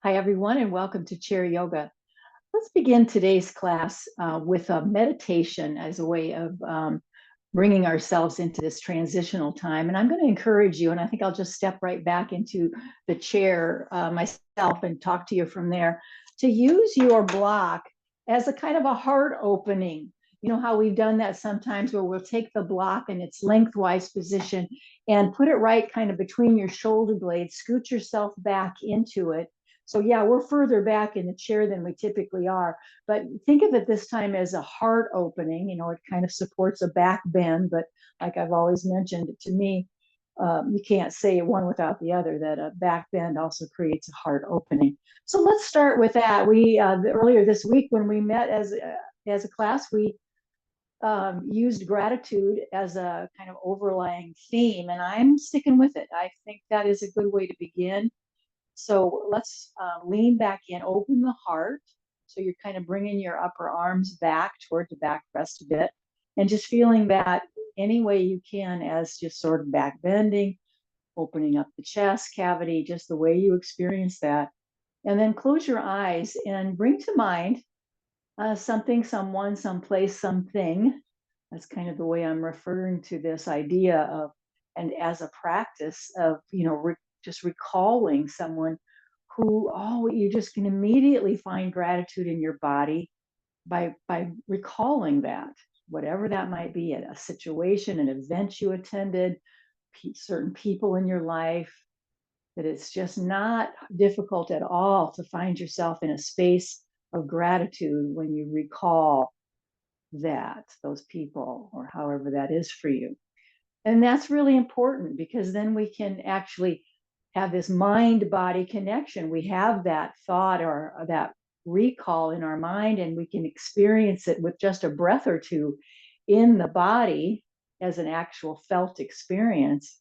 Hi, everyone, and welcome to Chair Yoga. Let's begin today's class with a meditation as a way of bringing ourselves into this transitional time. And I'm going to encourage you, and I think I'll just step right back into the chair myself and talk to you from there, to use your block as a kind of a heart opening. You know how we've done that sometimes where we'll take the block in its lengthwise position and put it right kind of between your shoulder blades, scoot yourself back into it. So yeah, we're further back in the chair than we typically are, but think of it this time as a heart opening. You know, it kind of supports a back bend, but like I've always mentioned, to me, you can't say one without the other, that a back bend also creates a heart opening. So let's start with that. Earlier this week when we met as a class, we used gratitude as a kind of overlying theme, and I'm sticking with it. I think that is a good way to begin. So let's lean back in, open the heart. So you're kind of bringing your upper arms back toward the back rest a bit, and just feeling that any way you can as just sort of back bending, opening up the chest cavity, just the way you experience that. And then close your eyes and bring to mind something, someone, someplace, something. That's kind of the way I'm referring to this idea of, and as a practice of, just recalling someone who, oh, you just can immediately find gratitude in your body by recalling that, whatever that might be, a situation, an event you attended, certain people in your life, that it's just not difficult at all to find yourself in a space of gratitude when you recall those people, or however that is for you. And that's really important because then we can actually have this mind body connection. We have that thought or that recall in our mind, and we can experience it with just a breath or two in the body as an actual felt experience.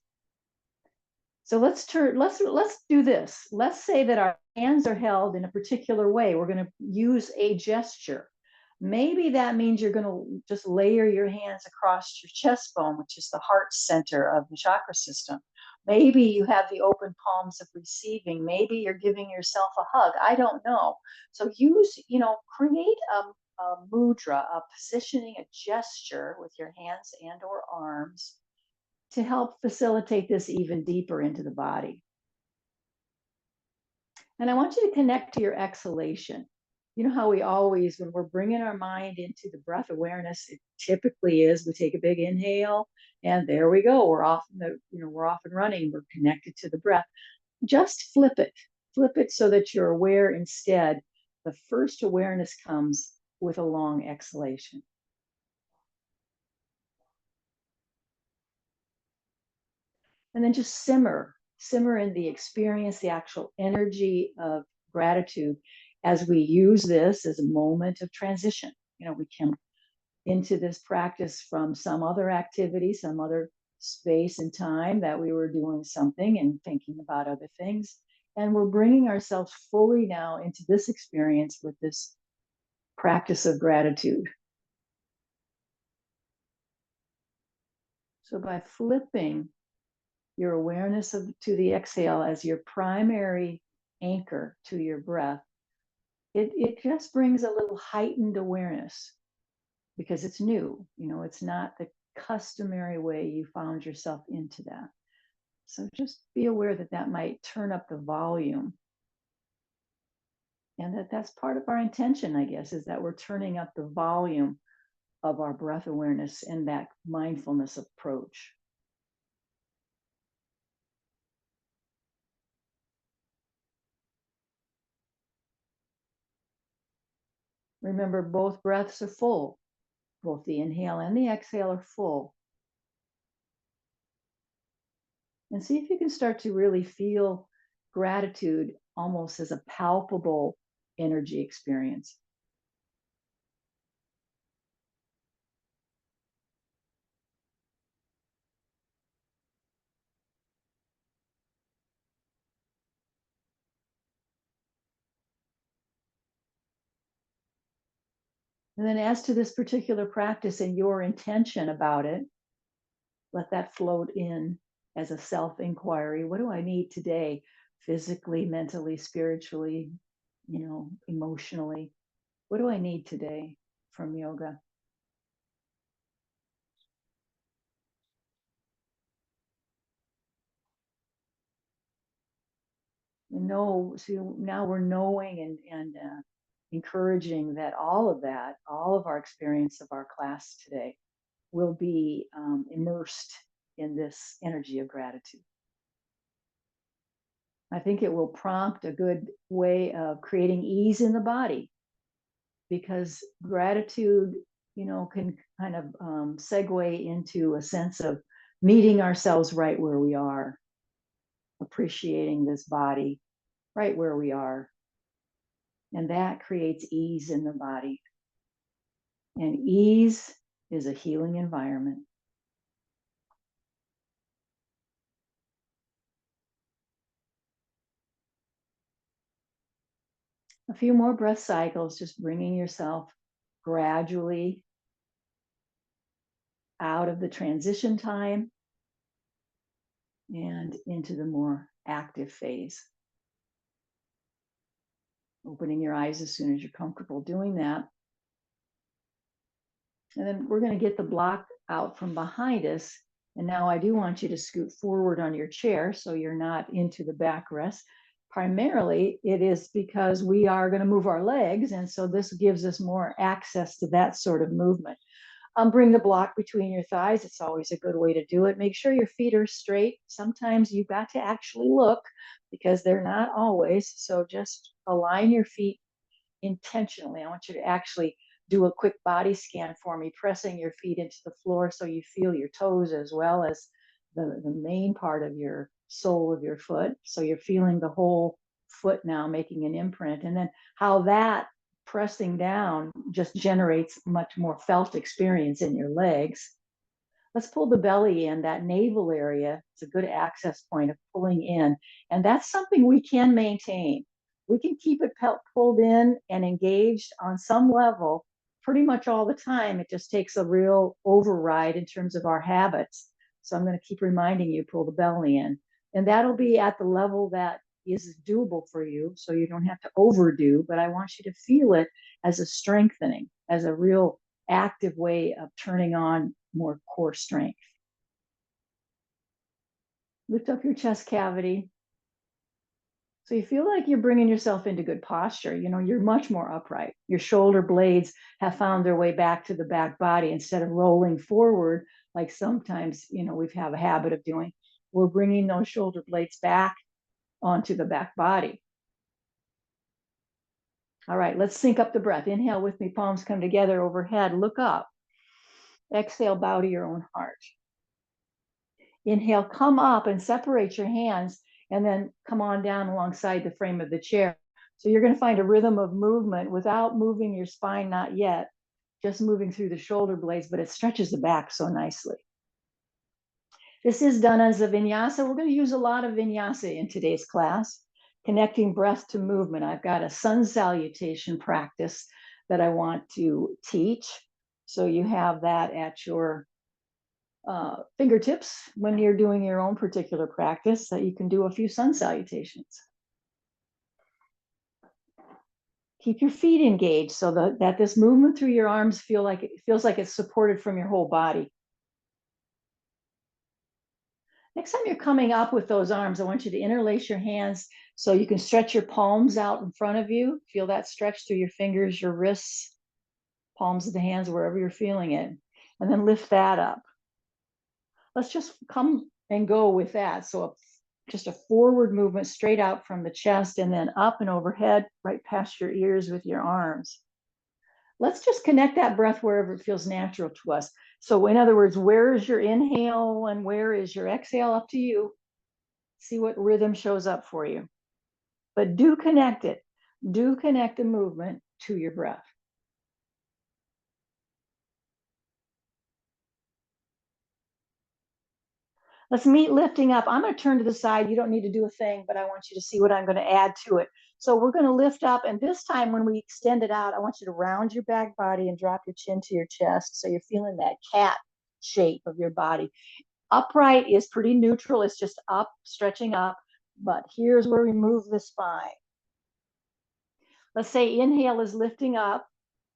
So let's do this. Let's say that our hands are held in a particular way. We're going to use a gesture. Maybe that means you're going to just layer your hands across your chest bone, which is the heart center of the chakra system. Maybe you have the open palms of receiving. Maybe you're giving yourself a hug. I don't know. So create a mudra, a positioning, a gesture with your hands and or arms to help facilitate this even deeper into the body. And I want you to connect to your exhalation. You know how we always, when we're bringing our mind into the breath awareness, it typically is we take a big inhale and there we go. We're off and running. We're connected to the breath. Just flip it so that you're aware instead. The first awareness comes with a long exhalation. And then just simmer in the experience, the actual energy of gratitude as we use this as a moment of transition. We come into this practice from some other activity, some other space and time that we were doing something and thinking about other things. And we're bringing ourselves fully now into this experience with this practice of gratitude. So by flipping your awareness to the exhale as your primary anchor to your breath, it just brings a little heightened awareness because it's new. It's not the customary way you found yourself into that. So just be aware that that might turn up the volume. And that's part of our intention, I guess, is that we're turning up the volume of our breath awareness and that mindfulness approach. Remember, both breaths are full. Both the inhale and the exhale are full. And see if you can start to really feel gratitude almost as a palpable energy experience. And then, as to this particular practice and your intention about it, let that float in as a self inquiry. What do I need today physically, mentally, spiritually, emotionally. What do I need today from yoga? So now we're knowing and encouraging that all of our experience of our class today will be immersed in this energy of gratitude. I think it will prompt a good way of creating ease in the body, because gratitude, can kind of segue into a sense of meeting ourselves right where we are, appreciating this body right where we are. And that creates ease in the body. And ease is a healing environment. A few more breath cycles, just bringing yourself gradually out of the transition time and into the more active phase. Opening your eyes as soon as you're comfortable doing that. And then we're going to get the block out from behind us. And now I do want you to scoot forward on your chair so you're not into the backrest. Primarily, it is because we are going to move our legs. And so this gives us more access to that sort of movement. Bring the block between your thighs. It's always a good way to do it. Make sure your feet are straight. Sometimes you've got to actually look because they're not always. So just align your feet intentionally. I want you to actually do a quick body scan for me, pressing your feet into the floor so you feel your toes as well as the main part of your sole of your foot. So you're feeling the whole foot now making an imprint. And then how that pressing down just generates much more felt experience in your legs. Let's pull the belly in, that navel area. It's a good access point of pulling in. And that's something we can maintain. We can keep it pulled in and engaged on some level pretty much all the time. It just takes a real override in terms of our habits. So I'm going to keep reminding you, pull the belly in. And that'll be at the level that is doable for you. So you don't have to overdo, but I want you to feel it as a strengthening, as a real active way of turning on more core strength. Lift up your chest cavity. So you feel like you're bringing yourself into good posture. You're much more upright. Your shoulder blades have found their way back to the back body instead of rolling forward like sometimes, we have a habit of doing. We're bringing those shoulder blades back onto the back body. All right, let's sync up the breath. Inhale with me, palms come together overhead, look up. Exhale, bow to your own heart. Inhale, come up and separate your hands and then come on down alongside the frame of the chair. So you're going to find a rhythm of movement without moving your spine, not yet, just moving through the shoulder blades, but it stretches the back so nicely. This is done as a vinyasa. We're going to use a lot of vinyasa in today's class, connecting breath to movement. I've got a sun salutation practice that I want to teach. So you have that at your fingertips when you're doing your own particular practice, that you can do a few sun salutations. Keep your feet engaged so that this movement through your arms feels like it's supported from your whole body. Next time you're coming up with those arms, I want you to interlace your hands so you can stretch your palms out in front of you. Feel that stretch through your fingers, your wrists, palms of the hands, wherever you're feeling it. And then lift that up. Let's just come and go with that. So just a forward movement straight out from the chest and then up and overhead, right past your ears with your arms. Let's just connect that breath wherever it feels natural to us. So in other words, where is your inhale and where is your exhale? Up to you. See what rhythm shows up for you. But do connect it. Do connect the movement to your breath. Let's meet lifting up. I'm going to turn to the side. You don't need to do a thing, but I want you to see what I'm going to add to it. So we're going to lift up. And this time when we extend it out, I want you to round your back body and drop your chin to your chest. So you're feeling that cat shape of your body. Upright is pretty neutral. It's just up, stretching up. But here's where we move the spine. Let's say inhale is lifting up,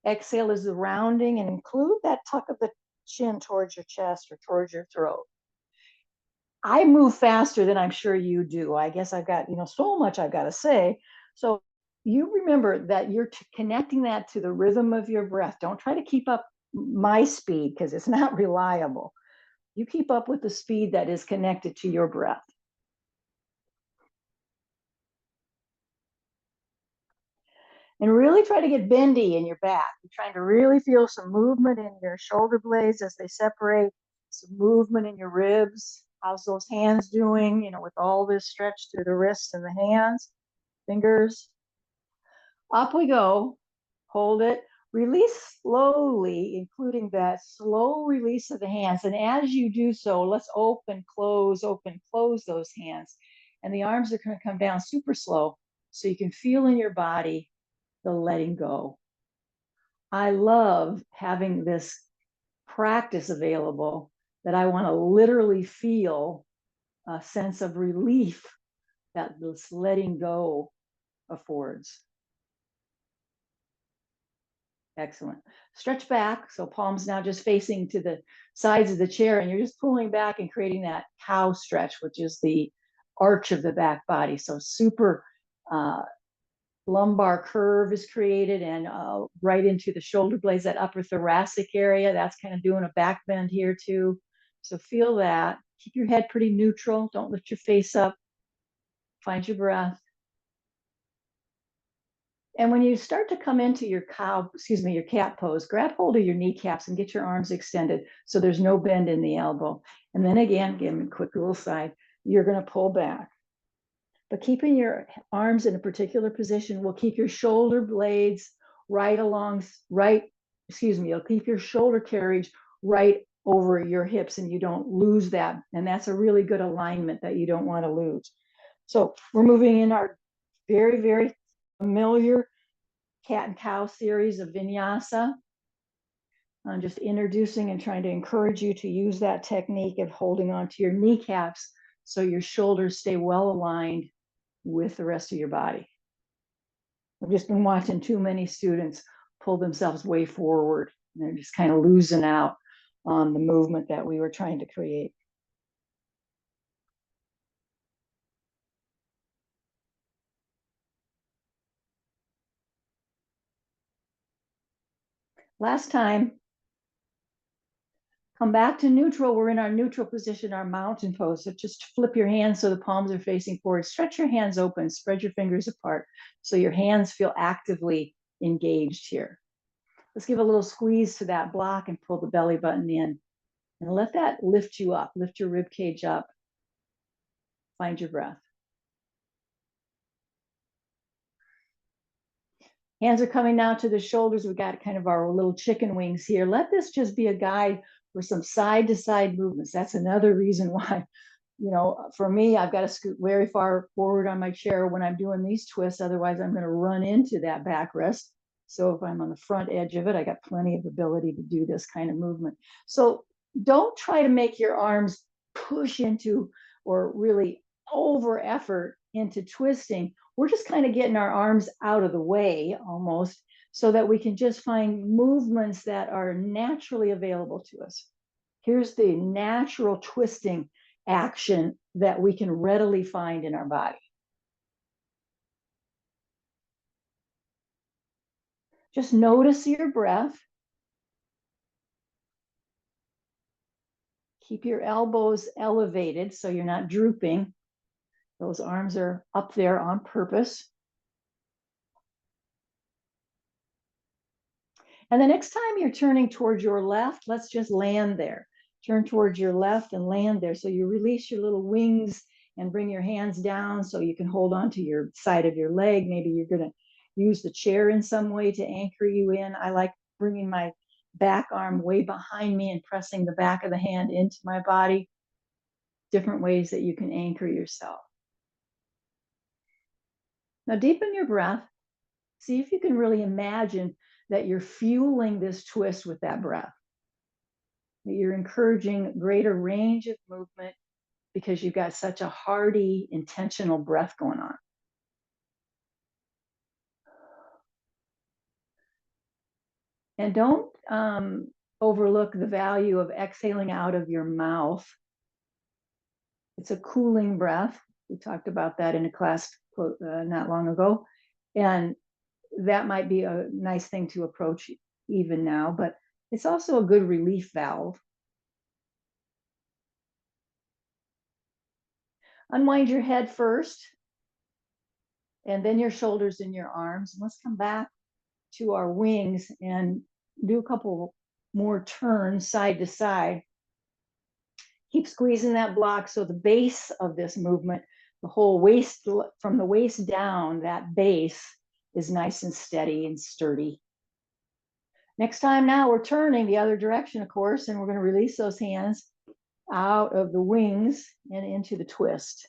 exhale is rounding, and include that tuck of the chin towards your chest or towards your throat. I move faster than I'm sure you do. I guess I've got, so much I've got to say. So you remember that you're connecting that to the rhythm of your breath. Don't try to keep up my speed because it's not reliable. You keep up with the speed that is connected to your breath. And really try to get bendy in your back. You're trying to really feel some movement in your shoulder blades as they separate, some movement in your ribs. How's those hands doing, with all this stretch through the wrists and the hands, fingers. Up we go. Hold it. Release slowly, including that slow release of the hands. And as you do so, let's open, close those hands. And the arms are going to come down super slow so you can feel in your body the letting go. I love having this practice available that I want to literally feel a sense of relief that this letting go affords. Excellent. Stretch back. So palms now just facing to the sides of the chair, and you're just pulling back and creating that cow stretch, which is the arch of the back body. So super lumbar curve is created and right into the shoulder blades, that upper thoracic area. That's kind of doing a back bend here too. So feel that. Keep your head pretty neutral. Don't lift your face up. Find your breath. And when you start to come into your your cat pose, grab hold of your kneecaps and get your arms extended so there's no bend in the elbow. And then again, give me a quick little side. You're going to pull back. But keeping your arms in a particular position will keep your shoulder blades you'll keep your shoulder carriage right over your hips and you don't lose that. And that's a really good alignment that you don't want to lose. So we're moving in our very, very familiar cat and cow series of vinyasa. I'm just introducing and trying to encourage you to use that technique of holding on to your kneecaps so your shoulders stay well aligned with the rest of your body. I've just been watching too many students pull themselves way forward. And they're just kind of losing out on the movement that we were trying to create. Last time, come back to neutral. We're in our neutral position, our mountain pose. So just flip your hands so the palms are facing forward. Stretch your hands open, spread your fingers apart so your hands feel actively engaged here. Let's give a little squeeze to that block and pull the belly button in. And let that lift you up, lift your rib cage up. Find your breath. Hands are coming now to the shoulders. We got kind of our little chicken wings here. Let this just be a guide for some side to side movements. That's another reason why, for me, I've got to scoot very far forward on my chair when I'm doing these twists. Otherwise, I'm going to run into that backrest. So if I'm on the front edge of it, I got plenty of ability to do this kind of movement. So don't try to make your arms push into or really over effort into twisting. We're just kind of getting our arms out of the way almost so that we can just find movements that are naturally available to us. Here's the natural twisting action that we can readily find in our body. Just notice your breath. Keep your elbows elevated so you're not drooping. Those arms are up there on purpose. And the next time you're turning towards your left, let's just land there. Turn towards your left and land there. So you release your little wings and bring your hands down so you can hold on to your side of your leg. Maybe you're going to use the chair in some way to anchor you in. I like bringing my back arm way behind me and pressing the back of the hand into my body. Different ways that you can anchor yourself. Now deepen your breath. See if you can really imagine that you're fueling this twist with that breath. That you're encouraging greater range of movement because you've got such a hearty, intentional breath going on. And don't overlook the value of exhaling out of your mouth. It's a cooling breath. We talked about that in a class not long ago. And that might be a nice thing to approach even now, but it's also a good relief valve. Unwind your head first, and then your shoulders and your arms. Let's come back to our wings and do a couple more turns side to side. Keep squeezing that block so the base of this movement, the whole waist, from the waist down, that base is nice and steady and sturdy. Next time now we're turning the other direction, of course, and we're going to release those hands out of the wings and into the twist.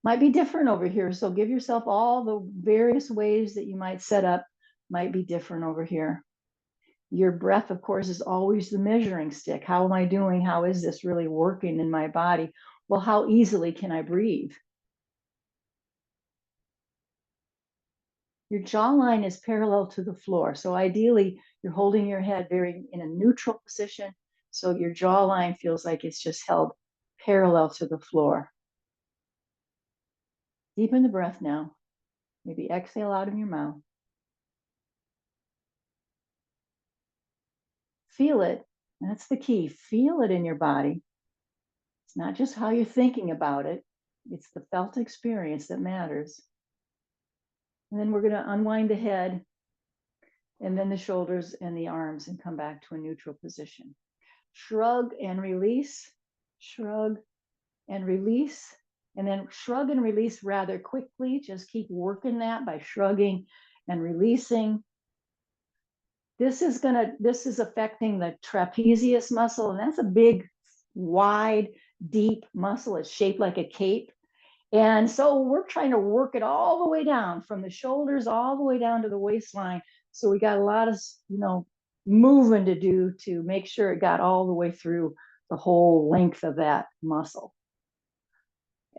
Might be different over here, so give yourself all the various ways that you might set up might be different over here. Your breath, of course, is always the measuring stick. How am I doing? How is this really working in my body? Well, how easily can I breathe? Your jawline is parallel to the floor. So ideally, you're holding your head very in a neutral position. So your jawline feels like it's just held parallel to the floor. Deepen the breath now. Maybe exhale out of your mouth. Feel it. That's the key. Feel it in your body. It's not just how you're thinking about it. It's the felt experience that matters. And then we're going to unwind the head and then the shoulders and the arms and come back to a neutral position. Shrug and release, shrug and release, and then shrug and release rather quickly. Just keep working that by shrugging and releasing. This is affecting the trapezius muscle, and that's a big, wide, deep muscle. It's shaped like a cape. And so we're trying to work it all the way down from the shoulders all the way down to the waistline. So we got a lot of, moving to do to make sure it got all the way through the whole length of that muscle.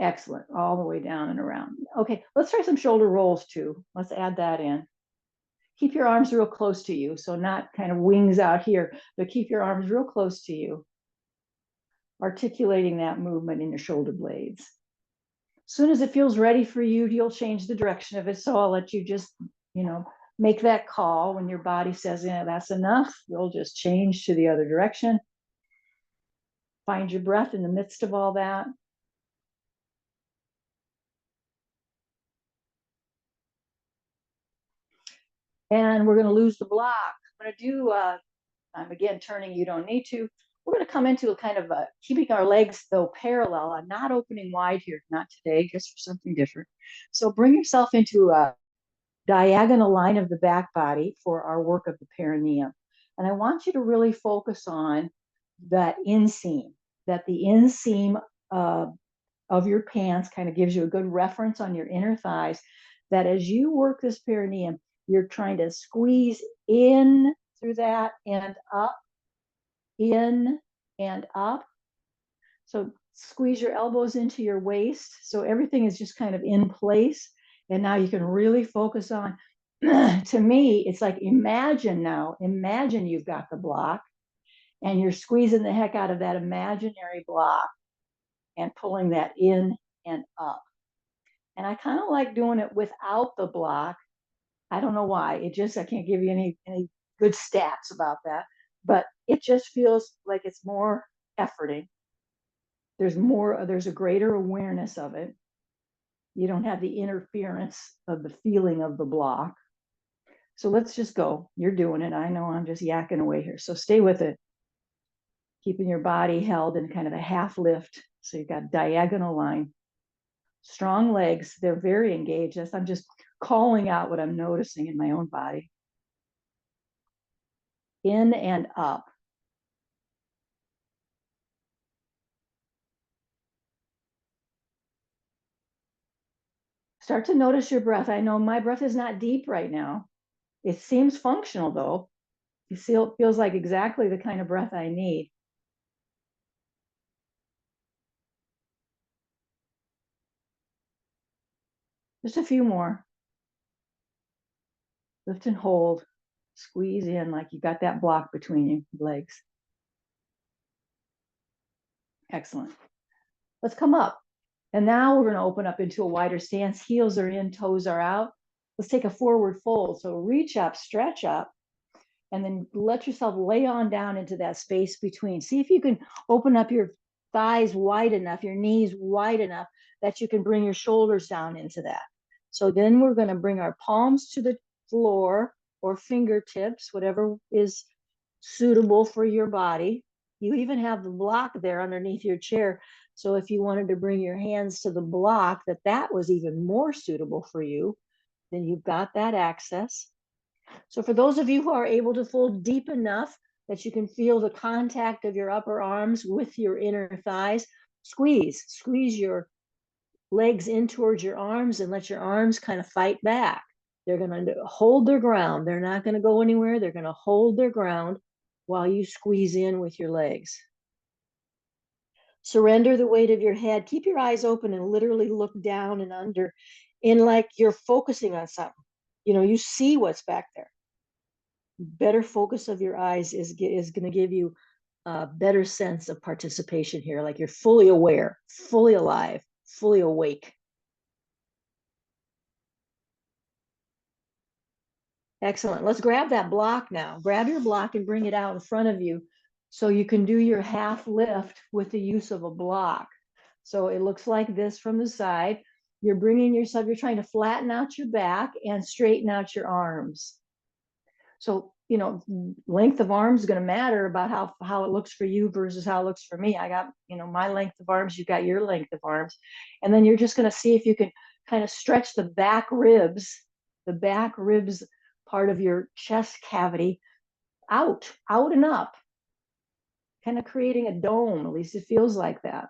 Excellent. All the way down and around. Okay, let's try some shoulder rolls too. Let's add that in. Keep your arms real close to you. So not kind of wings out here, but keep your arms real close to you. Articulating that movement in your shoulder blades. As soon as it feels ready for you, you'll change the direction of it. So I'll let you just, make that call when your body says, yeah, that's enough. You'll just change to the other direction. Find your breath in the midst of all that. And we're going to lose the block. I'm going to do, I'm again turning, you don't need to. We're going to come into a kind of keeping our legs though parallel. I'm not opening wide here, not today, just for something different. So bring yourself into a diagonal line of the back body for our work of the perineum. And I want you to really focus on that inseam, that the inseam of your pants kind of gives you a good reference on your inner thighs, that as you work this perineum, you're trying to squeeze in through that and up, in and up. So squeeze your elbows into your waist. So everything is just kind of in place. And now you can really focus on, to me, it's like imagine you've got the block and you're squeezing the heck out of that imaginary block and pulling that in and up. And I kind of like doing it without the block. I don't know why. I can't give you any good stats about that, but it just feels like it's more efforting. There's a greater awareness of it. You don't have the interference of the feeling of the block. So let's just go. You're doing it. I know I'm just yakking away here. So stay with it. Keeping your body held in kind of a half lift. So you've got diagonal line. Strong legs. They're very engaged. I'm just calling out what I'm noticing in my own body. In and up. Start to notice your breath. I know my breath is not deep right now. It seems functional though. It feels like exactly the kind of breath I need. Just a few more. Lift and hold. Squeeze in like you got that block between your legs. Excellent. Let's come up. And now we're going to open up into a wider stance. Heels are in, toes are out. Let's take a forward fold. So reach up, stretch up, and then let yourself lay on down into that space between. See if you can open up your thighs wide enough, your knees wide enough that you can bring your shoulders down into that. So then we're going to bring our palms to the floor or fingertips, whatever is suitable for your body. You even have the block there underneath your chair. So if you wanted to bring your hands to the block, that was even more suitable for you, then you've got that access. So for those of you who are able to fold deep enough that you can feel the contact of your upper arms with your inner thighs, squeeze your legs in towards your arms and let your arms kind of fight back. They're going to hold their ground. They're not going to go anywhere. They're going to hold their ground while you squeeze in with your legs. Surrender the weight of your head. Keep your eyes open and literally look down and under in like you're focusing on something. You see what's back there. Better focus of your eyes is going to give you a better sense of participation here, like you're fully aware, fully alive, fully awake. Excellent. Let's grab that block now. Grab your block and bring it out in front of you so you can do your half lift with the use of a block. So it looks like this from the side. You're bringing yourself, you're trying to flatten out your back and straighten out your arms. So, length of arms is going to matter about how it looks for you versus how it looks for me. I got, my length of arms, you got your length of arms. And then you're just going to see if you can kind of stretch the back ribs part of your chest cavity out and up, kind of creating a dome. At least it feels like that.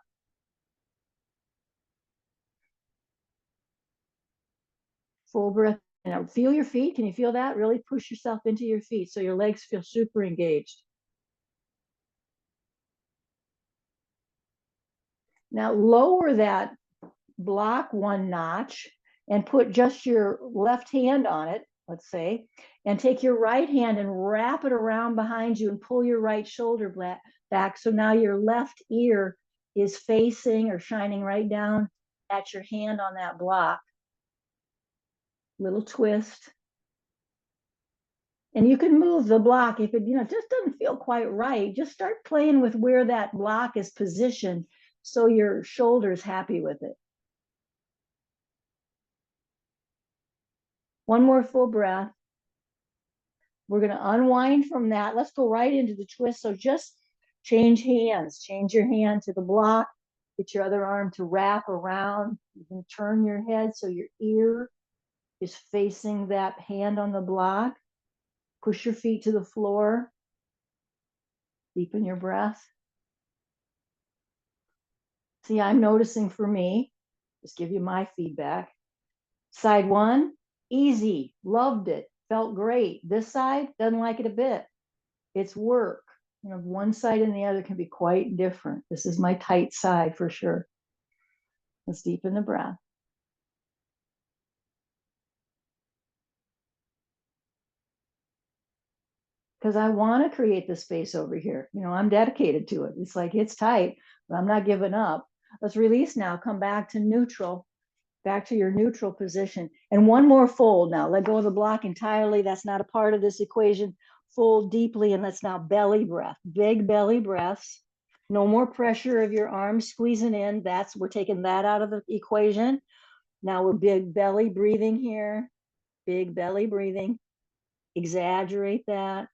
Full breath. Feel your feet. Can you feel that? Really push yourself into your feet so your legs feel super engaged. Now lower that block one notch and put just your left hand on it, let's say, and take your right hand and wrap it around behind you and pull your right shoulder back. So now your left ear is facing or shining right down at your hand on that block. Little twist. And you can move the block if it just doesn't feel quite right. Just start playing with where that block is positioned so your shoulder's happy with it. One more full breath. We're going to unwind from that. Let's go right into the twist. So just change hands. Change your hand to the block. Get your other arm to wrap around. You can turn your head so your ear is facing that hand on the block. Push your feet to the floor. Deepen your breath. See, I'm noticing for me, just give you my feedback. Side one, easy, loved it, felt great. This side, doesn't like it a bit. It's work. One side and the other can be quite different. This is my tight side for sure. Let's deepen the breath. Because I want to create the space over here. I'm dedicated to it. It's like it's tight, but I'm not giving up. Let's release now. Come back to neutral, back to your neutral position. And one more fold now. Let go of the block entirely. That's not a part of this equation. Fold deeply, and let's now belly breath. Big belly breaths. No more pressure of your arms squeezing in. We're taking that out of the equation. Now we're big belly breathing here. Big belly breathing. Exaggerate that.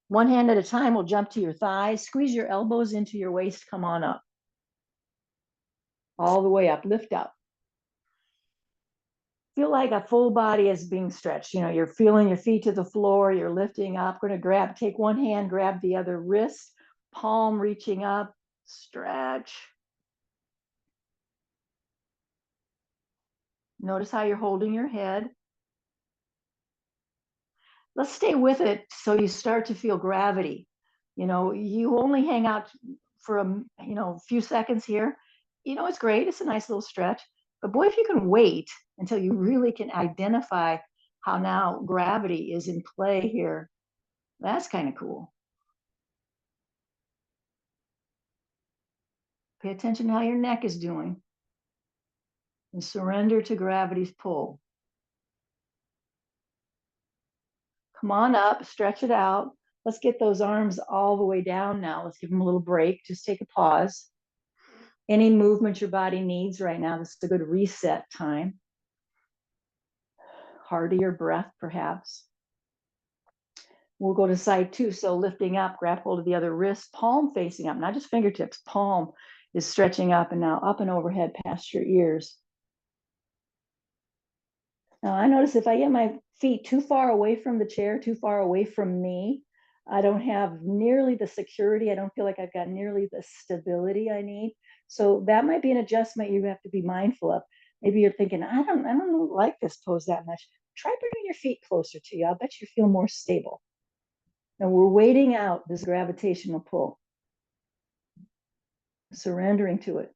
One hand at a time, we'll jump to your thighs. Squeeze your elbows into your waist. Come on up. All the way up. Lift up. Feel like a full body is being stretched. You're feeling your feet to the floor. You're lifting up. Going to take one hand, grab the other wrist, palm reaching up, stretch. Notice how you're holding your head. Let's stay with it so you start to feel gravity. You only hang out for a few seconds here. It's great. It's a nice little stretch. But boy, if you can wait until you really can identify how now gravity is in play here, that's kind of cool. Pay attention to how your neck is doing and surrender to gravity's pull. Come on up, stretch it out. Let's get those arms all the way down now. Let's give them a little break. Just take a pause. Any movement your body needs right now, this is a good reset time. Heartier breath, perhaps. We'll go to side two. So lifting up, grab hold of the other wrist, palm facing up, not just fingertips. Palm is stretching up and now up and overhead past your ears. Now I notice if I get my feet too far away from the chair, too far away from me, I don't have nearly the security. I don't feel like I've got nearly the stability I need. So that might be an adjustment you have to be mindful of. Maybe you're thinking, I don't like this pose that much. Try bringing your feet closer to you. I'll bet you feel more stable. And we're waiting out this gravitational pull, surrendering to it.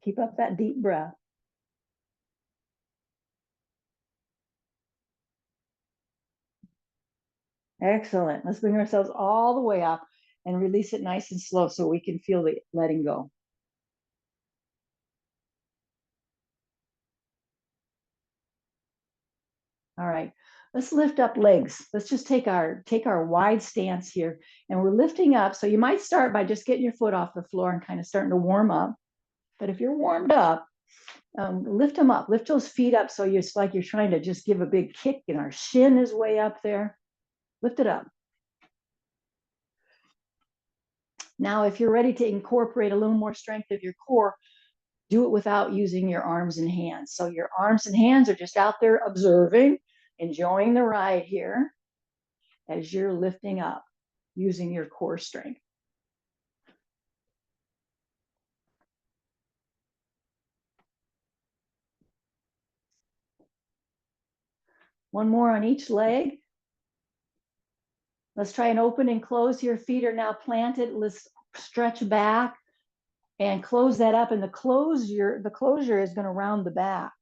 Keep up that deep breath. Excellent. Let's bring ourselves all the way up and release it nice and slow so we can feel the letting go. All right, let's lift up legs. Let's just take our wide stance here, and we're lifting up. So you might start by just getting your foot off the floor and kind of starting to warm up. But if you're warmed up, lift them up. Lift those feet up so it's like you're trying to just give a big kick, and our shin is way up there. Lift it up. Now, if you're ready to incorporate a little more strength of your core, do it without using your arms and hands. So your arms and hands are just out there observing, enjoying the ride here as you're lifting up using your core strength. One more on each leg. Let's try and open and close. Your feet are now planted. Let's stretch back and close that up. And the closure is going to round the back.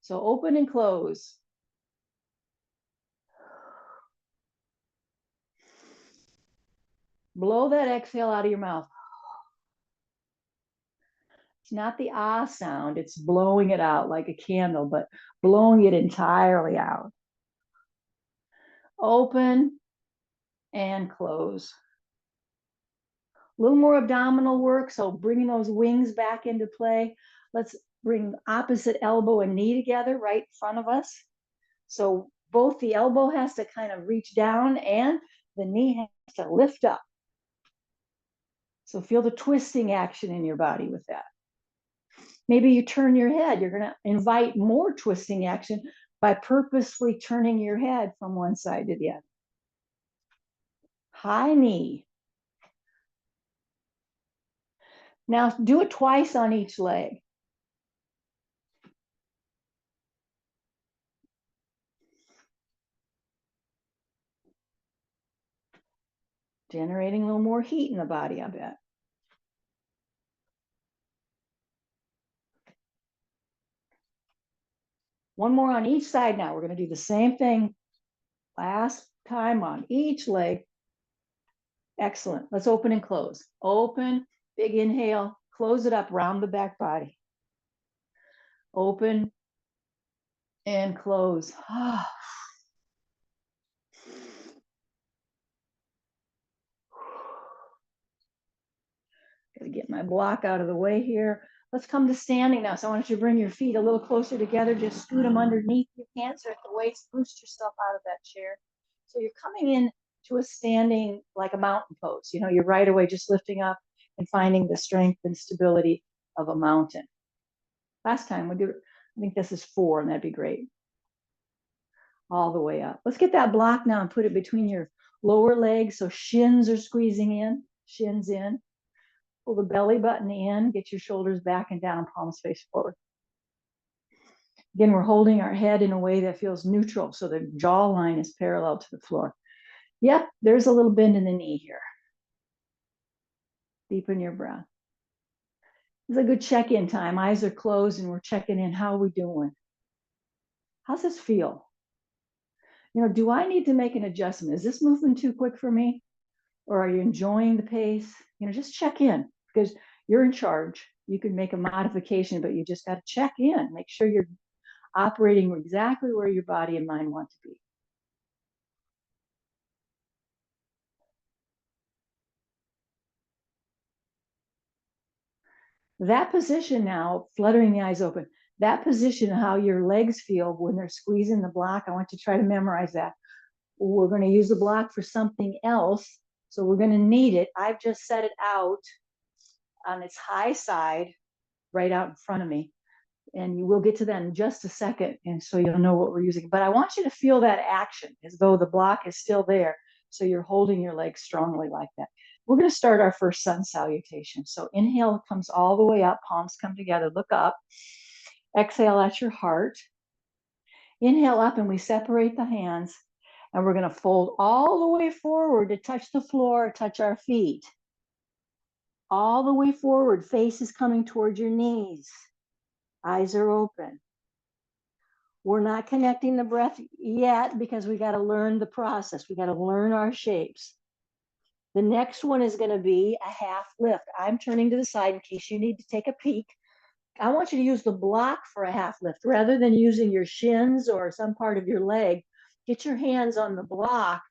So open and close. Blow that exhale out of your mouth. It's not the ah sound. It's blowing it out like a candle, but blowing it entirely out. Open and close. A little more abdominal work, so bringing those wings back into play. Let's bring opposite elbow and knee together right in front of us. So both the elbow has to kind of reach down and the knee has to lift up. So feel the twisting action in your body with that. Maybe you turn your head. You're going to invite more twisting action by purposely turning your head from one side to the other. High knee. Now do it twice on each leg. Generating a little more heat in the body, I bet. One more on each side now. We're going to do the same thing last time on each leg. Excellent. Let's open and close. Open, big inhale, close it up, round the back body. Open and close. Gotta get my block out of the way here. Let's come to standing now. So I want you to bring your feet a little closer together. Just scoot them underneath your cancer at the waist. Boost yourself out of that chair. So you're coming in to a standing like a mountain pose. You're right away just lifting up and finding the strength and stability of a mountain. Last time we did, I think this is 4, and that'd be great. All the way up. Let's get that block now and put it between your lower legs so shins are squeezing in, shins in. Pull the belly button in, get your shoulders back and down, palms face forward. Again, we're holding our head in a way that feels neutral, so the jawline is parallel to the floor. Yep, there's a little bend in the knee here. Deepen your breath. It's a good check-in time. Eyes are closed and we're checking in. How are we doing? How's this feel? Do I need to make an adjustment? Is this moving too quick for me? Or are you enjoying the pace? Just check in, because you're in charge. You can make a modification, but you just got to check in. Make sure you're operating exactly where your body and mind want to be. That position now, fluttering the eyes open, that position, how your legs feel when they're squeezing the block, I want you to try to memorize that. We're going to use the block for something else, so we're going to need it. I've just set it out on its high side, right out in front of me. And you will get to that in just a second, and so you'll know what we're using. But I want you to feel that action as though the block is still there, so you're holding your legs strongly like that. We're going to start our first sun salutation. So inhale comes all the way up, palms come together, look up. Exhale at your heart. Inhale up, and we separate the hands, and we're going to fold all the way forward to touch the floor, touch our feet. All the way forward, face is coming towards your knees. Eyes are open. We're not connecting the breath yet because we got to learn the process. We got to learn our shapes. The next one is going to be a half lift. I'm turning to the side in case you need to take a peek. I want you to use the block for a half lift rather than using your shins or some part of your leg. Get your hands on the block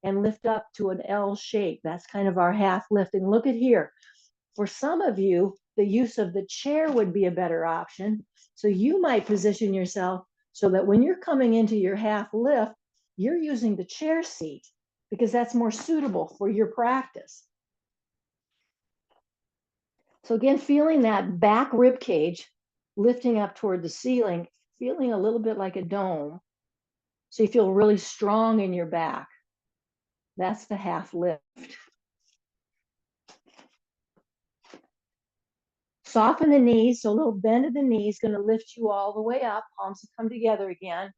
and lift up to an L shape. That's kind of our half lift. And look at here. For some of you, the use of the chair would be a better option. So you might position yourself so that when you're coming into your half lift, you're using the chair seat because that's more suitable for your practice. So again, feeling that back rib cage lifting up toward the ceiling, feeling a little bit like a dome. So you feel really strong in your back. That's the half lift. Soften the knees, so a little bend of the knees, going to lift you all the way up. Palms come together again.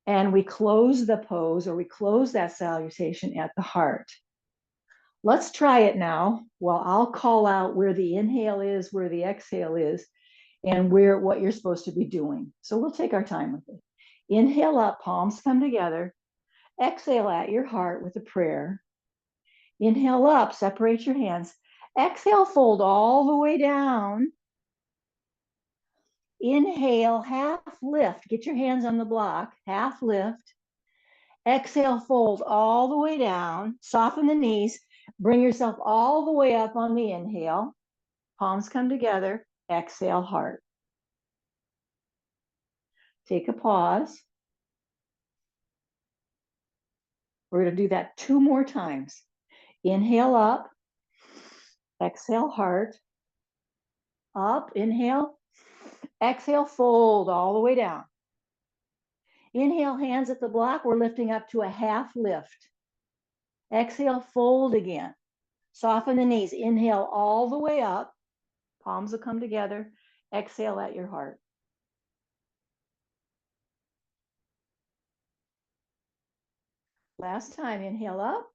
And we close the pose, or we close that salutation at the heart. Let's try it now. Well, I'll call out where the inhale is, where the exhale is, and what you're supposed to be doing. So we'll take our time with it. Inhale up, palms come together. Exhale at your heart with a prayer. Inhale up, separate your hands. Exhale, fold all the way down. Inhale, half lift. Get your hands on the block, half lift. Exhale, fold all the way down. Soften the knees. Bring yourself all the way up on the inhale. Palms come together. Exhale, heart. Take a pause. We're going to do that 2 more times. Inhale up. Exhale, heart. Up, inhale. Exhale, fold all the way down. Inhale, hands at the block. We're lifting up to a half lift. Exhale, fold again. Soften the knees. Inhale all the way up. Palms will come together. Exhale at your heart. Last time, inhale up.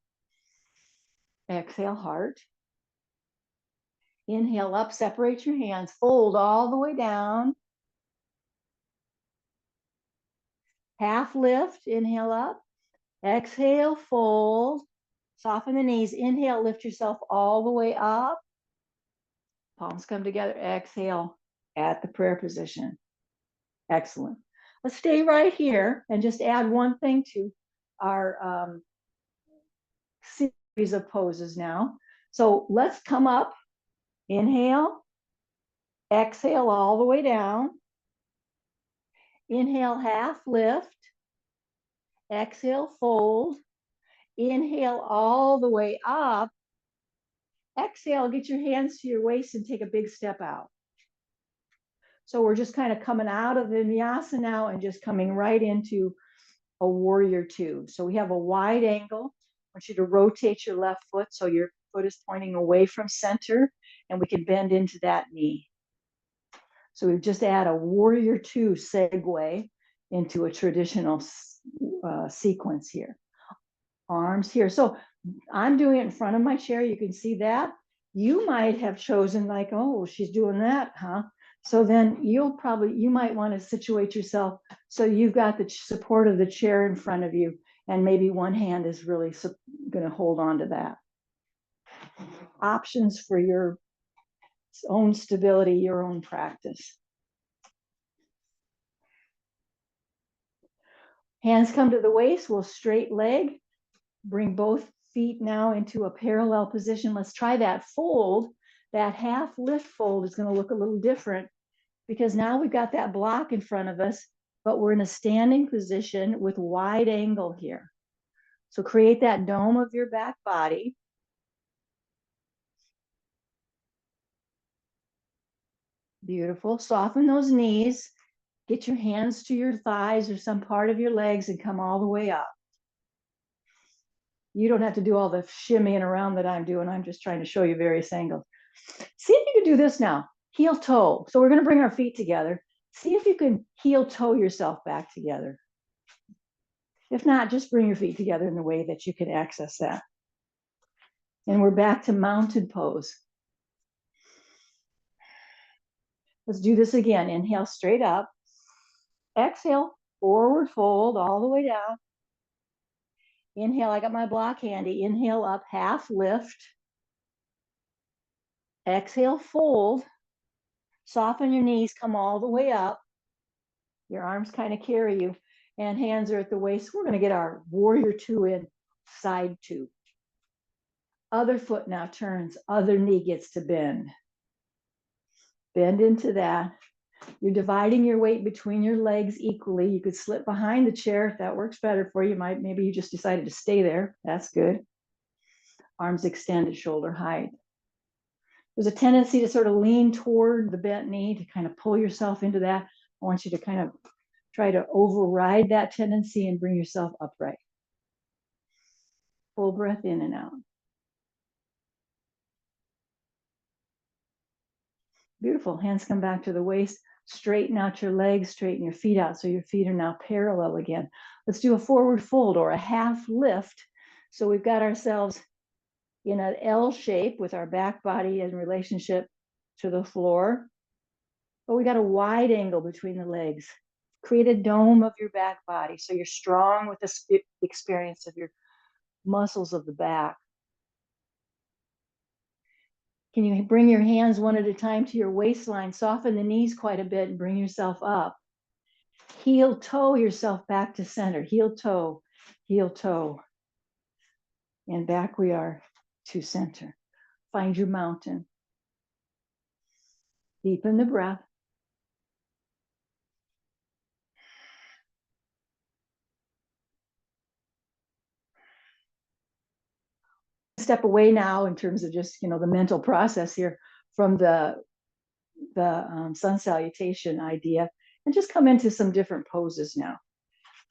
Exhale, heart. Inhale up, separate your hands. Fold all the way down. Half lift, inhale up. Exhale, fold. Soften the knees. Inhale, lift yourself all the way up. Palms come together. Exhale at the prayer position. Excellent. Let's stay right here and just add one thing to our series of poses now. So let's come up. Inhale. Exhale all the way down. Inhale, half lift. Exhale, fold. Inhale all the way up. Exhale, get your hands to your waist and take a big step out. So we're just kind of coming out of vinyasa now and just coming right into a warrior 2. So we have a wide angle. I want you to rotate your left foot so your foot is pointing away from center, and we can bend into that knee. So we've just add a warrior two segue into a traditional sequence here. Arms here. So I'm doing it in front of my chair. You can see that. You might have chosen like, oh, she's doing that, huh? So then you might want to situate yourself so you've got the support of the chair in front of you, and maybe one hand is really going to hold on to that. Options for your own stability, your own practice. Hands come to the waist, we'll straight leg, bring both feet now into a parallel position. Let's try that fold. That half lift fold is going to look a little different because now we've got that block in front of us, but we're in a standing position with wide angle here. So create that dome of your back body. Beautiful. Soften those knees. Get your hands to your thighs or some part of your legs and come all the way up. You don't have to do all the shimmying around that I'm doing. I'm just trying to show you various angles. See if you can do this now. Heel toe. So we're going to bring our feet together. See if you can heel toe yourself back together. If not, just bring your feet together in the way that you can access that. And we're back to mounted pose. Let's do this again. Inhale straight up. Exhale, forward fold all the way down. Inhale, I got my block handy. Inhale up, half lift. Exhale, fold. Soften your knees, come all the way up. Your arms kind of carry you, and hands are at the waist. We're going to get our warrior two in, side two. Other foot now turns, other knee gets to bend. Bend into that. You're dividing your weight between your legs equally. You could slip behind the chair if that works better for you. Maybe you just decided to stay there. That's good. Arms extended, shoulder height. There's a tendency to sort of lean toward the bent knee to kind of pull yourself into that. I want you to kind of try to override that tendency and bring yourself upright. Full breath in and out. Beautiful. Hands come back to the waist. Straighten out your legs, straighten your feet out so your feet are now parallel again. Let's do a forward fold or a half lift. So we've got ourselves in an L shape with our back body in relationship to the floor. But we got a wide angle between the legs. Create a dome of your back body so you're strong with the experience of your muscles of the back. Can you bring your hands one at a time to your waistline? Soften the knees quite a bit and bring yourself up. Heel toe yourself back to center. Heel toe, and back we are to center. Find your mountain. Deepen the breath. Step away now in terms of just, the mental process here from the sun salutation idea, and just come into some different poses now.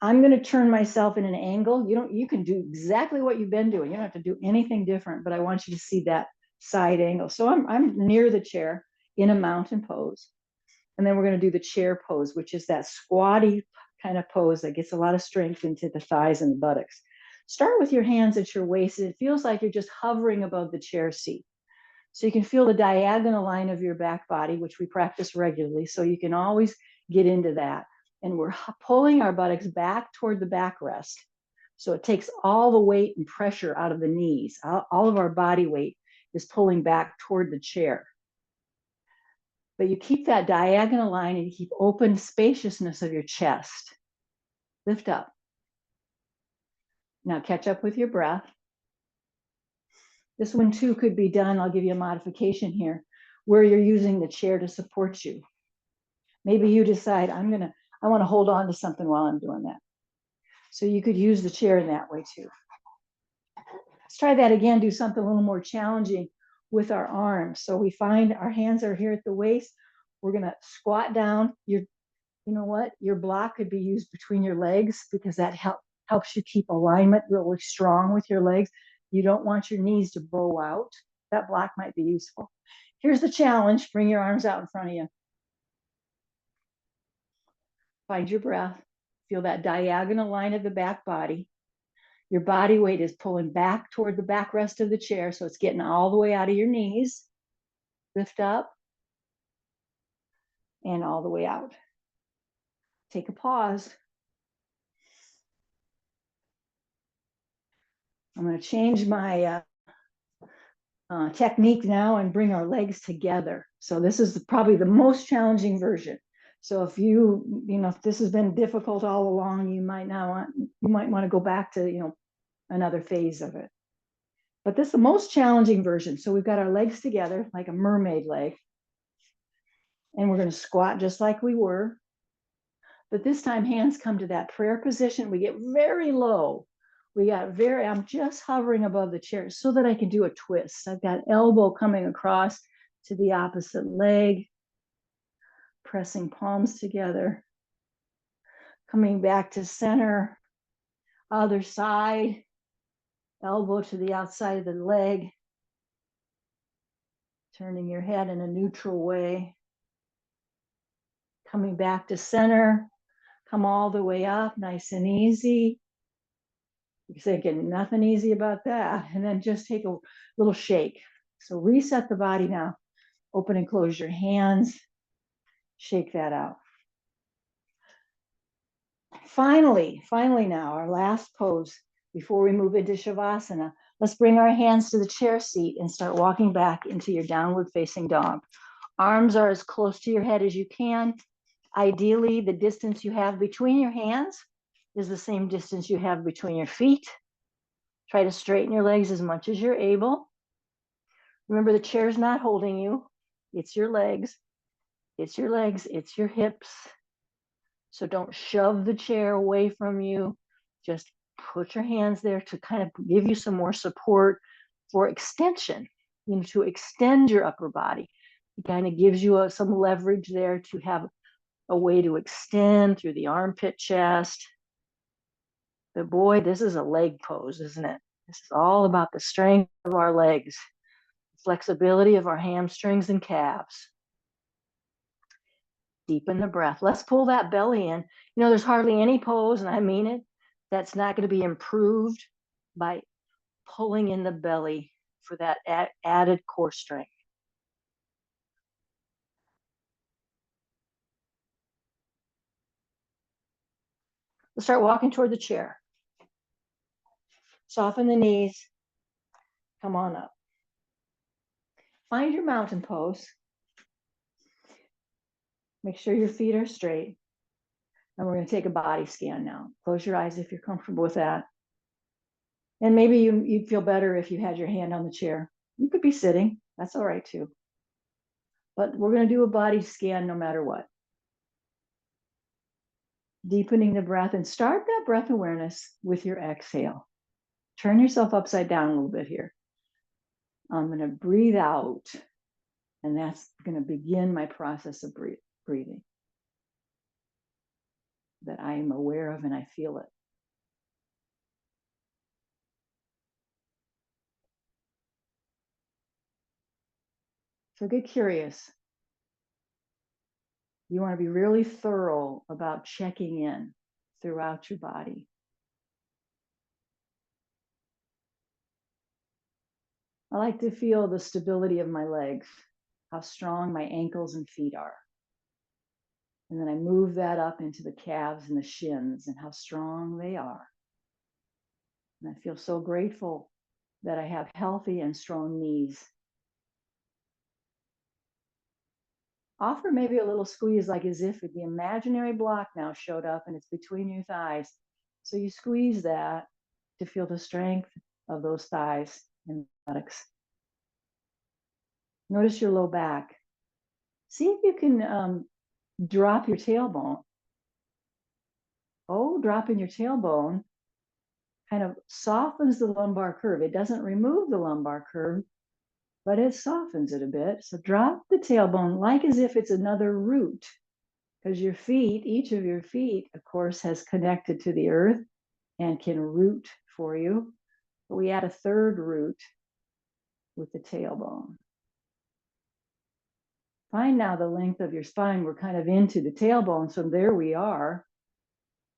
I'm going to turn myself in an angle. You can do exactly what you've been doing. You don't have to do anything different, but I want you to see that side angle. So I'm near the chair in a mountain pose. And then we're going to do the chair pose, which is that squatty kind of pose that gets a lot of strength into the thighs and the buttocks. Start with your hands at your waist. It feels like you're just hovering above the chair seat. So you can feel the diagonal line of your back body, which we practice regularly. So you can always get into that. And we're pulling our buttocks back toward the backrest. So it takes all the weight and pressure out of the knees. All of our body weight is pulling back toward the chair. But you keep that diagonal line and you keep open spaciousness of your chest. Lift up. Now catch up with your breath. This one too could be done. I'll give you a modification here where you're using the chair to support you. Maybe you decide I want to hold on to something while I'm doing that. So you could use the chair in that way too. Let's try that again, do something a little more challenging with our arms. So we find our hands are here at the waist. We're going to squat down. You know what? Your block could be used between your legs because that helps you keep alignment really strong with your legs. You don't want your knees to bow out. That block might be useful. Here's the challenge. Bring your arms out in front of you. Find your breath. Feel that diagonal line of the back body. Your body weight is pulling back toward the backrest of the chair, so it's getting all the way out of your knees. Lift up and all the way out. Take a pause. I'm going to change my technique now and bring our legs together. So this is probably the most challenging version. So if if this has been difficult all along, you might want to go back to, another phase of it. But this is the most challenging version. So we've got our legs together like a mermaid leg. And we're going to squat just like we were. But this time hands come to that prayer position. We get very low. I'm just hovering above the chair so that I can do a twist. I've got elbow coming across to the opposite leg, pressing palms together, coming back to center, other side, elbow to the outside of the leg, turning your head in a neutral way, coming back to center, come all the way up, nice and easy. You're thinking nothing easy about that. And then just take a little shake. So reset the body now. Open and close your hands. Shake that out. Finally now, our last pose before we move into Shavasana. Let's bring our hands to the chair seat and start walking back into your downward facing dog. Arms are as close to your head as you can. Ideally, the distance you have between your hands is the same distance you have between your feet. Try to straighten your legs as much as you're able. Remember, the chair's not holding you. It's your legs. It's your legs. It's your hips. So don't shove the chair away from you. Just put your hands there to kind of give you some more support for extension, to extend your upper body. It kind of gives you some leverage there to have a way to extend through the armpit chest. But boy, this is a leg pose, isn't it? This is all about the strength of our legs, flexibility of our hamstrings and calves. Deepen the breath. Let's pull that belly in. There's hardly any pose, and I mean it, that's not going to be improved by pulling in the belly for that added core strength. Let's start walking toward the chair. Soften the knees. Come on up. Find your mountain pose. Make sure your feet are straight. And we're going to take a body scan now. Close your eyes if you're comfortable with that. And maybe you'd feel better if you had your hand on the chair. You could be sitting. That's all right too. But we're going to do a body scan no matter what. Deepening the breath, and start that breath awareness with your exhale. Turn yourself upside down a little bit here. I'm going to breathe out, and that's going to begin my process of breathing that I am aware of and I feel it. So get curious. You want to be really thorough about checking in throughout your body. I like to feel the stability of my legs, how strong my ankles and feet are. And then I move that up into the calves and the shins and how strong they are. And I feel so grateful that I have healthy and strong knees. Offer maybe a little squeeze, like as if the imaginary block now showed up and it's between your thighs. So you squeeze that to feel the strength of those thighs and buttocks. Notice your low back. See if you can drop your tailbone. Dropping your tailbone kind of softens the lumbar curve. It doesn't remove the lumbar curve, but it softens it a bit. So drop the tailbone like as if it's another root, because your feet, each of your feet, of course, has connected to the earth and can root for you. But we add a third root with the tailbone. Find now the length of your spine. We're kind of into the tailbone. So there we are.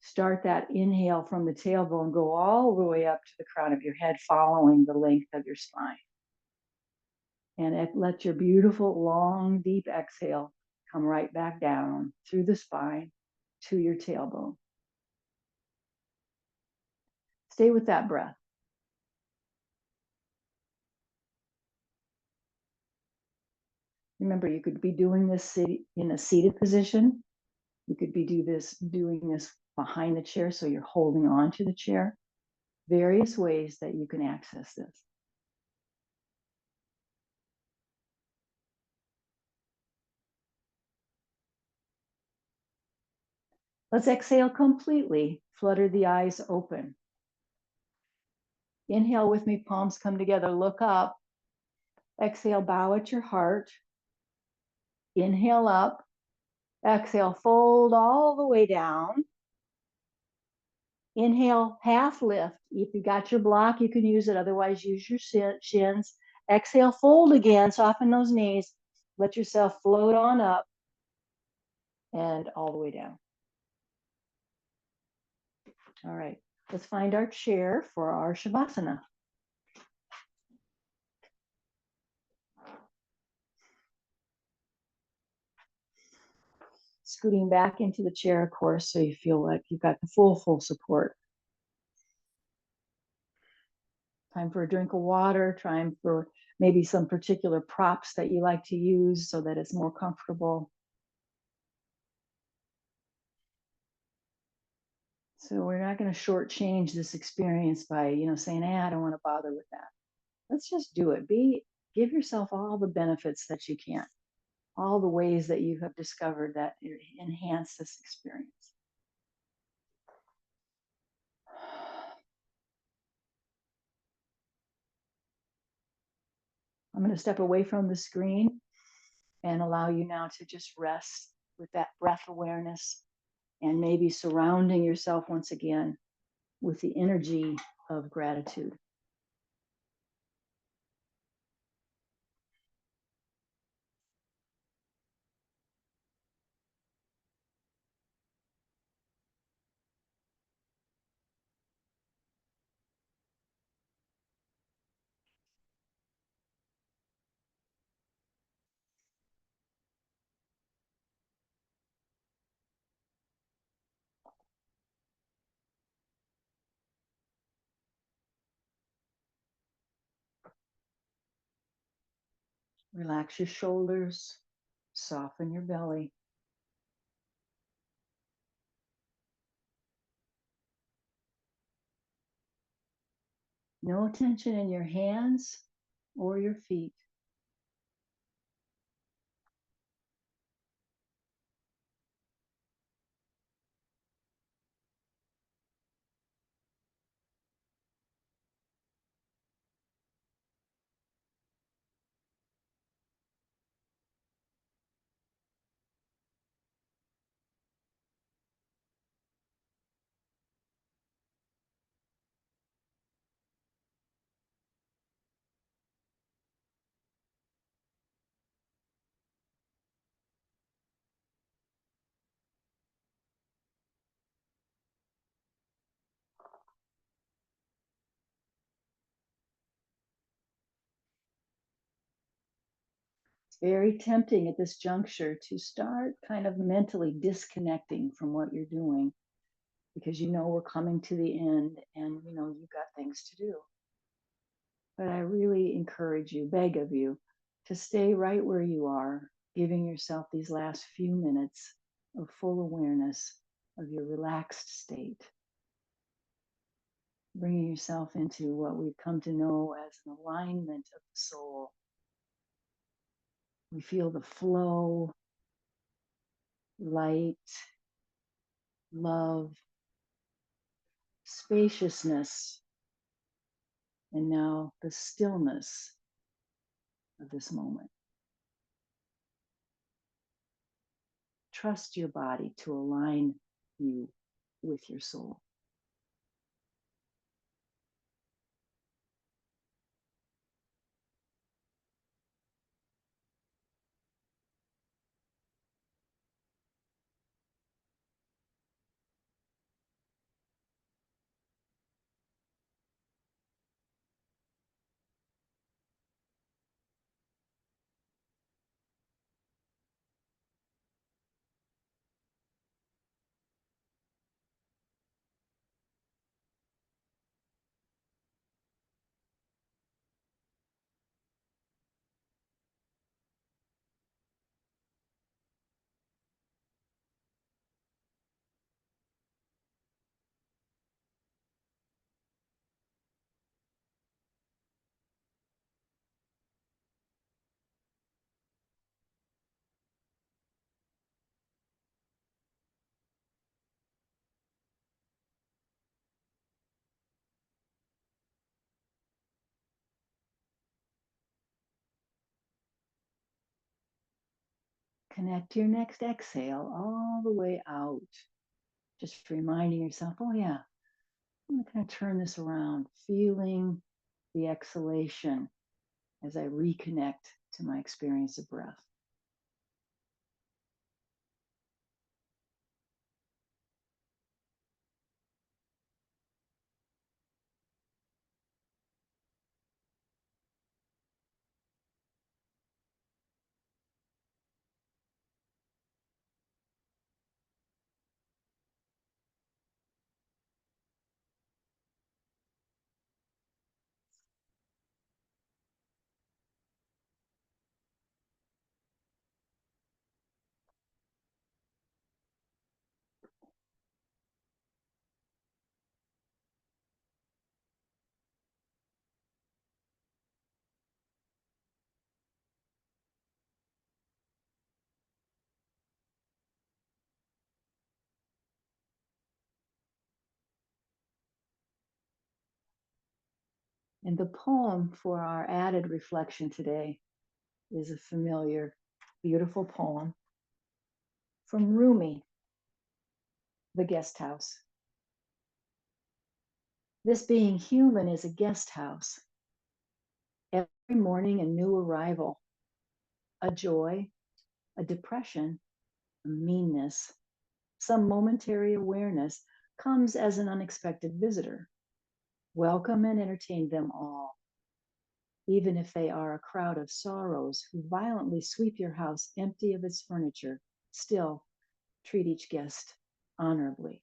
Start that inhale from the tailbone, go all the way up to the crown of your head, following the length of your spine. And let your beautiful, long, deep exhale come right back down through the spine to your tailbone. Stay with that breath. Remember, you could be doing this in a seated position. You could be doing this behind the chair, so you're holding on to the chair. Various ways that you can access this. Let's exhale completely. Flutter the eyes open. Inhale with me, palms come together, look up. Exhale, bow at your heart. Inhale up. Exhale, fold all the way down. Inhale, half lift. If you got your block, you can use it. Otherwise, use your shins. Exhale, fold again, soften those knees. Let yourself float on up and all the way down. All right, let's find our chair for our Shavasana. Scooting back into the chair, of course, so you feel like you've got the full support. Time for a drink of water, time for maybe some particular props that you like to use so that it's more comfortable. So we're not going to shortchange this experience by, saying, I don't want to bother with that. Let's just do it. Give yourself all the benefits that you can, all the ways that you have discovered that enhance this experience. I'm going to step away from the screen and allow you now to just rest with that breath awareness and maybe surrounding yourself once again with the energy of gratitude. Relax your shoulders, soften your belly. No tension in your hands or your feet. It's very tempting at this juncture to start kind of mentally disconnecting from what you're doing because we're coming to the end and you've got things to do. But I really encourage you, beg of you, to stay right where you are, giving yourself these last few minutes of full awareness of your relaxed state, bringing yourself into what we've come to know as an alignment of the soul. We feel the flow, light, love, spaciousness, and now the stillness of this moment. Trust your body to align you with your soul. Connect to your next exhale all the way out. Just reminding yourself, oh, yeah, I'm going to kind of turn this around, feeling the exhalation as I reconnect to my experience of breath. And the poem for our added reflection today is a familiar, beautiful poem from Rumi, The Guest House. This being human is a guest house. Every morning, a new arrival, a joy, a depression, a meanness, some momentary awareness comes as an unexpected visitor. Welcome and entertain them all, even if they are a crowd of sorrows who violently sweep your house empty of its furniture. Still, treat each guest honorably.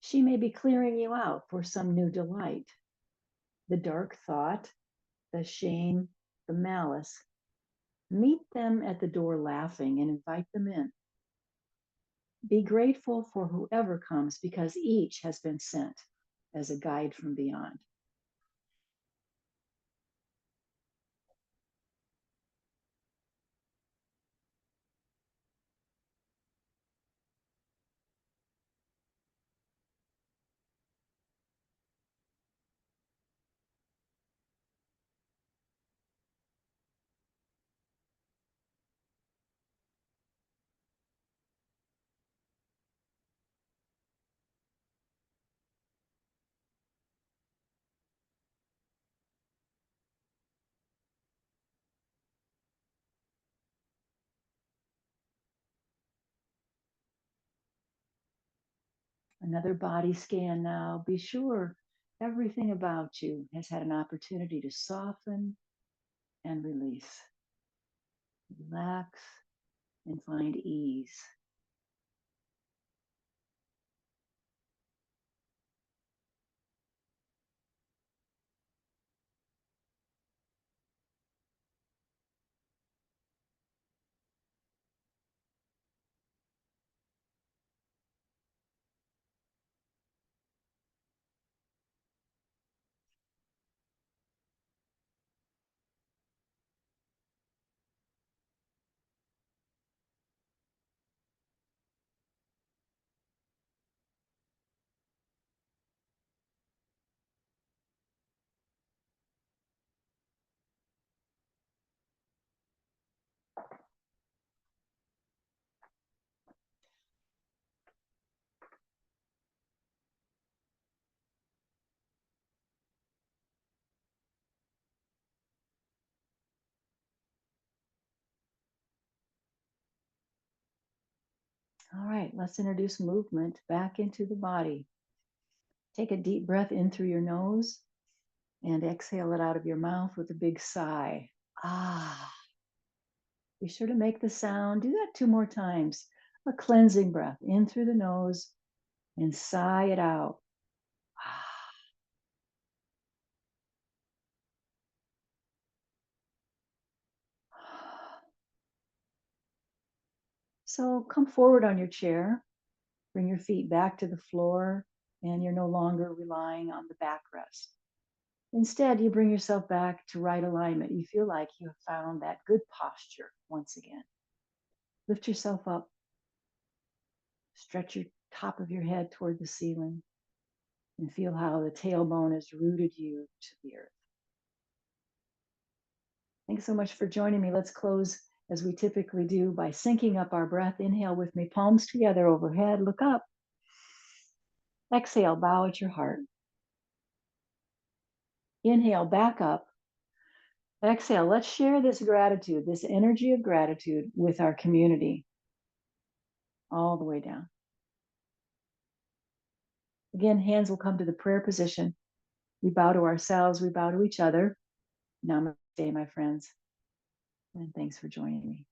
She may be clearing you out for some new delight. The dark thought, the shame, the malice, meet them at the door laughing and invite them in. Be grateful for whoever comes because each has been sent as a guide from beyond. Another body scan now. Be sure everything about you has had an opportunity to soften and release. Relax and find ease. All right, let's introduce movement back into the body. Take a deep breath in through your nose and exhale it out of your mouth with a big sigh. Ah. Be sure to make the sound. Do that 2 more times. A cleansing breath in through the nose and sigh it out. Ah. So come forward on your chair. Bring your feet back to the floor, and you're no longer relying on the backrest. Instead, you bring yourself back to right alignment. You feel like you have found that good posture once again. Lift yourself up, stretch your top of your head toward the ceiling, and feel how the tailbone has rooted you to the earth. Thanks so much for joining me. Let's close as we typically do by syncing up our breath. Inhale with me, palms together overhead, look up. Exhale, bow at your heart. Inhale, back up. Exhale, let's share this gratitude, this energy of gratitude with our community, all the way down. Again, hands will come to the prayer position. We bow to ourselves, we bow to each other. Namaste, my friends. And thanks for joining me.